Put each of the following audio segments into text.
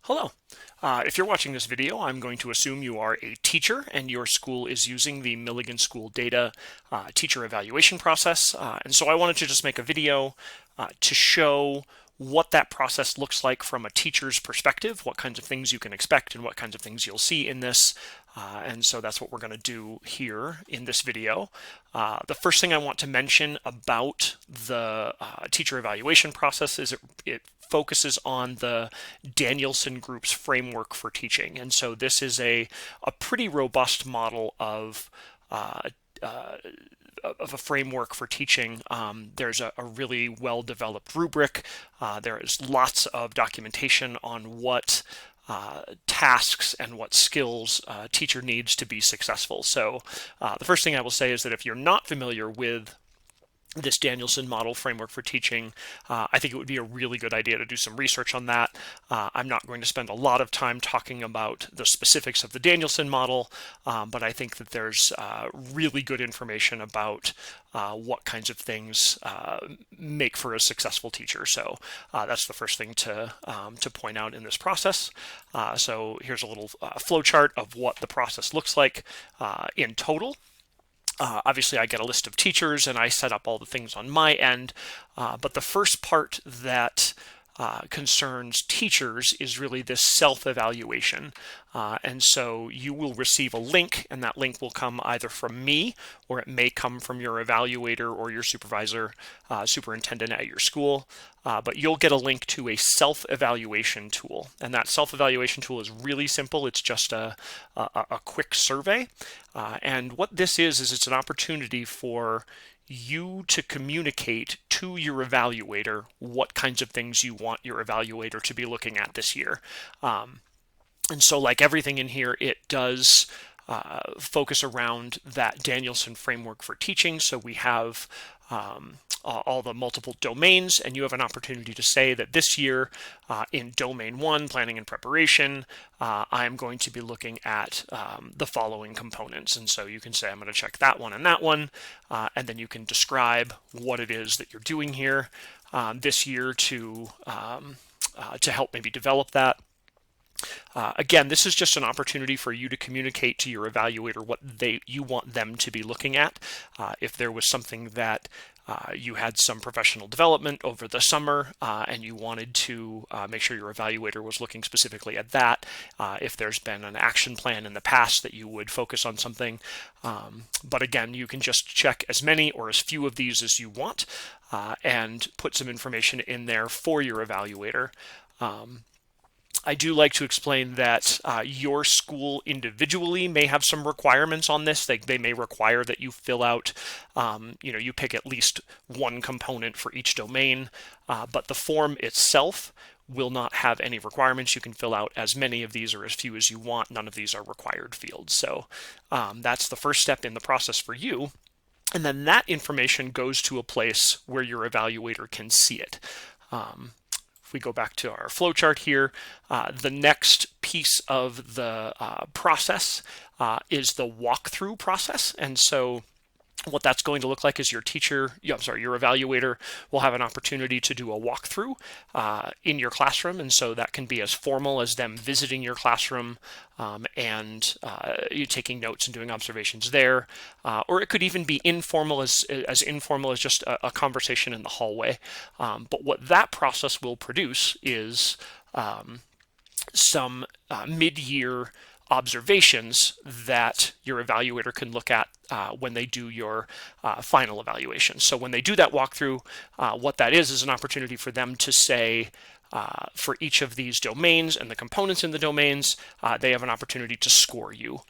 Hello. If you're watching this video, I'm going to assume you are a teacher and your school is using the Milligan School Data teacher evaluation process. And so I wanted to just make a video to show what that process looks like from a teacher's perspective, what kinds of things you can expect and what kinds of things you'll see in this. And so that's what we're going to do here in this video. The first thing I want to mention about the teacher evaluation process is it focuses on the Danielson Group's framework for teaching. And so this is a pretty robust model of a framework for teaching. There's a really well-developed rubric. There is lots of documentation on what tasks and what skills a teacher needs to be successful. So the first thing I will say is that if you're not familiar with this Danielson model framework for teaching, I think it would be a really good idea to do some research on that. I'm not going to spend a lot of time talking about the specifics of the Danielson model, but I think that there's really good information about what kinds of things make for a successful teacher. So that's the first thing to point out in this process. So here's a little flow chart of what the process looks like in total. Obviously, I get a list of teachers and I set up all the things on my end, but the first part that concerns teachers is really this self-evaluation. And so you will receive a link, and that link will come either from me or it may come from your evaluator or your supervisor, superintendent at your school. But you'll get a link to a self-evaluation tool. And that self-evaluation tool is really simple. It's just a quick survey. And what this is it's an opportunity for you to communicate to your evaluator what kinds of things you want your evaluator to be looking at this year. And so like everything in here, it does focus around that Danielson framework for teaching. So we have all the multiple domains, and you have an opportunity to say that this year in domain 1, planning and preparation, I'm going to be looking at the following components. And so you can say I'm going to check that one, and then you can describe what it is that you're doing here this year to help maybe develop that. Again, this is just an opportunity for you to communicate to your evaluator what you want them to be looking at. If there was something that you had some professional development over the summer and you wanted to make sure your evaluator was looking specifically at that. If there's been an action plan in the past that you would focus on something. But again, you can just check as many or as few of these as you want and put some information in there for your evaluator. I do like to explain that your school individually may have some requirements on this. They may require that you fill out, you pick at least one component for each domain, but the form itself will not have any requirements. You can fill out as many of these or as few as you want. None of these are required fields. So that's the first step in the process for you. And then that information goes to a place where your evaluator can see it. If we go back to our flowchart here, the next piece of the process is the walkthrough process. And so what that's going to look like is your evaluator will have an opportunity to do a walkthrough in your classroom. And so that can be as formal as them visiting your classroom and you taking notes and doing observations there. Or it could even be informal, as informal as just a conversation in the hallway. But what that process will produce is some mid-year observations that your evaluator can look at when they do your final evaluation. So when they do that walkthrough, what that is an opportunity for them to say for each of these domains and the components in the domains, they have an opportunity to score you.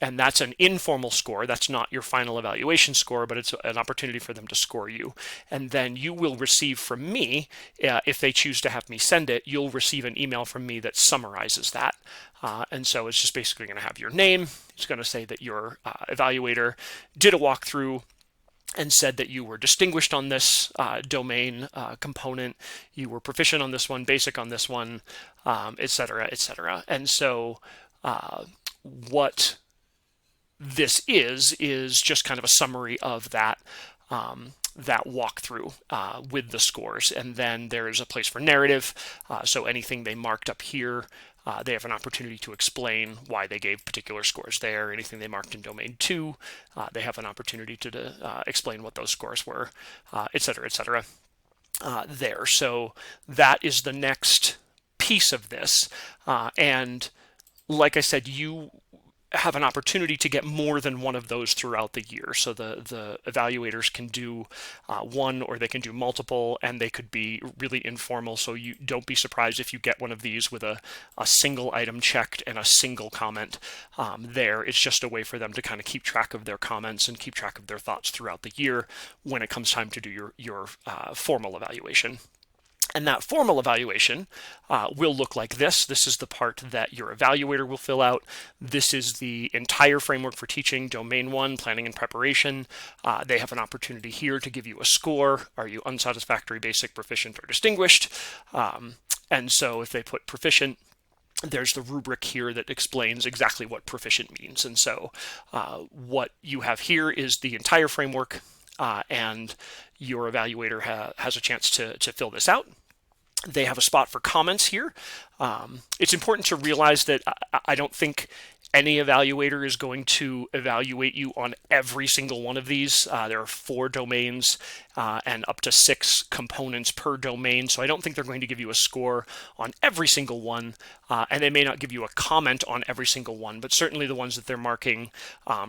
And that's an informal score. That's not your final evaluation score, but it's an opportunity for them to score you. And then you will receive from me, if they choose to have me send it, you'll receive an email from me that summarizes that. And so it's just basically going to have your name. It's going to say that your evaluator did a walkthrough and said that you were distinguished on this domain component, you were proficient on this one, basic on this one, et cetera, et cetera. And so what this is just kind of a summary of that that walkthrough with the scores. And then there is a place for narrative. So anything they marked up here, they have an opportunity to explain why they gave particular scores there. Anything they marked in domain 2, they have an opportunity to explain what those scores were, et cetera, et cetera, there. So that is the next piece of this. And like I said, you have an opportunity to get more than one of those throughout the year. So the evaluators can do one, or they can do multiple, and they could be really informal. So you don't be surprised if you get one of these with a single item checked and a single comment there. It's just a way for them to kind of keep track of their comments and keep track of their thoughts throughout the year when it comes time to do your formal evaluation. And that formal evaluation will look like this. This is the part that your evaluator will fill out. This is the entire framework for teaching, domain 1, planning and preparation. They have an opportunity here to give you a score. Are you unsatisfactory, basic, proficient, or distinguished? And so if they put proficient, there's the rubric here that explains exactly what proficient means. And so what you have here is the entire framework, and your evaluator has a chance to fill this out. They have a spot for comments here. It's important to realize that I don't think any evaluator is going to evaluate you on every single one of these. There are 4 domains and up to 6 components per domain. So I don't think they're going to give you a score on every single one, and they may not give you a comment on every single one, but certainly the ones that they're marking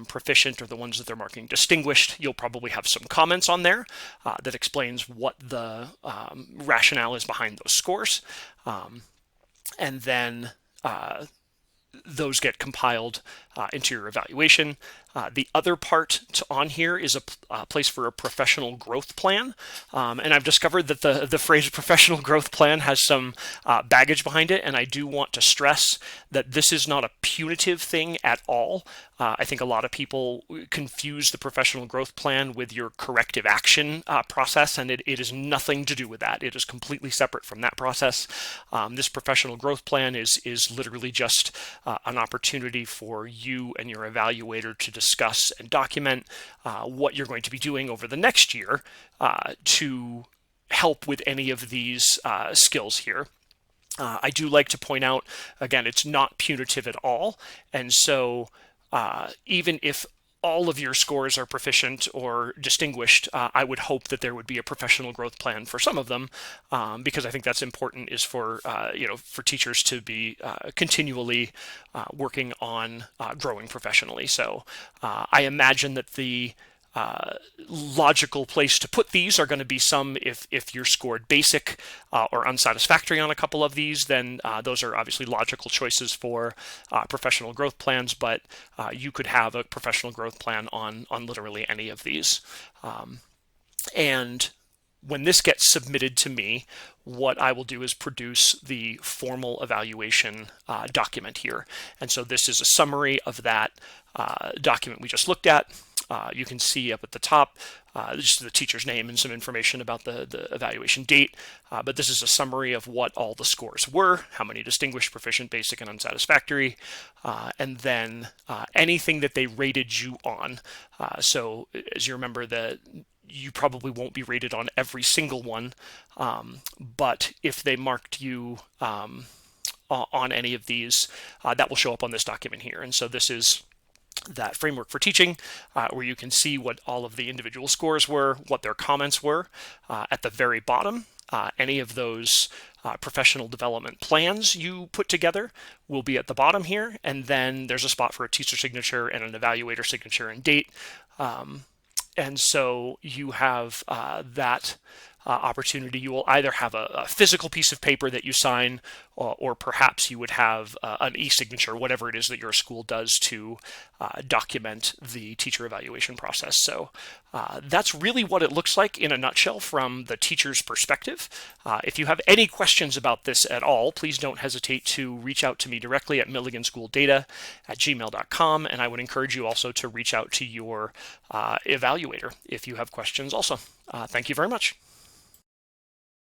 proficient or the ones that they're marking distinguished, you'll probably have some comments on there that explains what the rationale is behind those scores. And then those get compiled into your evaluation. The other part on here is a place for a professional growth plan. And I've discovered that the phrase professional growth plan has some baggage behind it. And I do want to stress that this is not a punitive thing at all. I think a lot of people confuse the professional growth plan with your corrective action process, and it is nothing to do with that. It is completely separate from that process. This professional growth plan is literally just an opportunity for you and your evaluator to discuss and document what you're going to be doing over the next year to help with any of these skills here. I do like to point out, again, it's not punitive at all. And so even if all of your scores are proficient or distinguished, I would hope that there would be a professional growth plan for some of them, because I think that's important, is for for teachers to be continually working on growing professionally. So I imagine that the logical place to put these are going to be some, if you're scored basic or unsatisfactory on a couple of these, then those are obviously logical choices for professional growth plans, but you could have a professional growth plan on literally any of these. And when this gets submitted to me, what I will do is produce the formal evaluation document here. And so this is a summary of that document we just looked at. You can see up at the top just the teacher's name and some information about the evaluation date, but this is a summary of what all the scores were, how many distinguished, proficient, basic, and unsatisfactory, and then anything that they rated you on. So as you remember, you probably won't be rated on every single one, but if they marked you on any of these, that will show up on this document here. And so this is that framework for teaching, where you can see what all of the individual scores were, what their comments were. At the very bottom, any of those professional development plans you put together will be at the bottom here, and then there's a spot for a teacher signature and an evaluator signature and date. And so you have that opportunity. You will either have a physical piece of paper that you sign, or perhaps you would have an e-signature, whatever it is that your school does to document the teacher evaluation process. So that's really what it looks like in a nutshell from the teacher's perspective. If you have any questions about this at all, please don't hesitate to reach out to me directly at milligansschooldata@gmail.com, and I would encourage you also to reach out to your evaluator if you have questions also. Thank you very much.